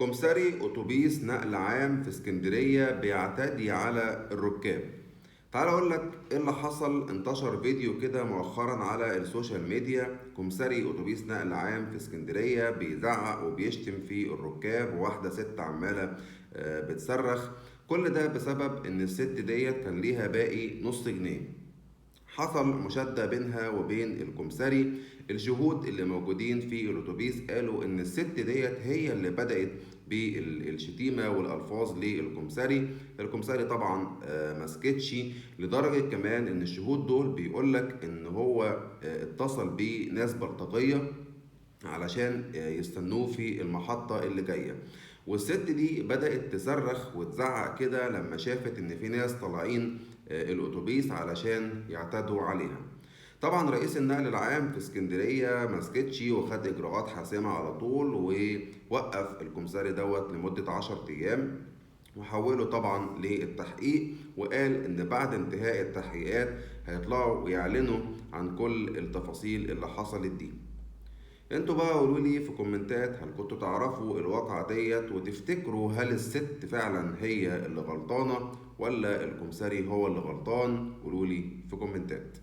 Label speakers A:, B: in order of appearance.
A: كمساري أتوبيس نقل عام في اسكندرية بيعتدي على الركاب. تعال أقول لك إيه اللي حصل. انتشر فيديو كده مؤخرا على السوشيال ميديا، كمساري أتوبيس نقل عام في اسكندرية بيزعق وبيشتم في الركاب، وواحدة ست عمالة بتصرخ. كل ده بسبب إن الست ديت كان ليها باقي نص جنيه. حصل مشادة بينها وبين الكمساري. الشهود اللي موجودين في الأتوبيس قالوا إن الست ديت هي اللي بدأت بالشتيمة والألفاظ للكمساري. الكمساري طبعا مسكتش، لدرجة كمان إن الشهود دول بيقولك إن هو اتصل بناس بلطجية علشان يستنوه في المحطة اللي جاية. والست دي بدأت تصرخ وتزعق كده لما شافت إن في ناس طالعين الأتوبيس علشان يعتدوا عليها. طبعا رئيس النقل العام في اسكندرية مسكتش وخد إجراءات حاسمة على طول، ووقف الكمساري دوت لمدة 10 أيام، وحوله طبعا للتحقيق. وقال إن بعد انتهاء التحقيقات هيطلعوا ويعلنوا عن كل التفاصيل اللي حصلت دي. انتوا بقى قولوا لي في كومنتات، هل كنتوا تعرفوا الواقعة ديت وتفتكروا هل الست فعلا هي اللي غلطانة ولا الكمساري هو اللي غلطان؟ قولوا لي في كومنتات.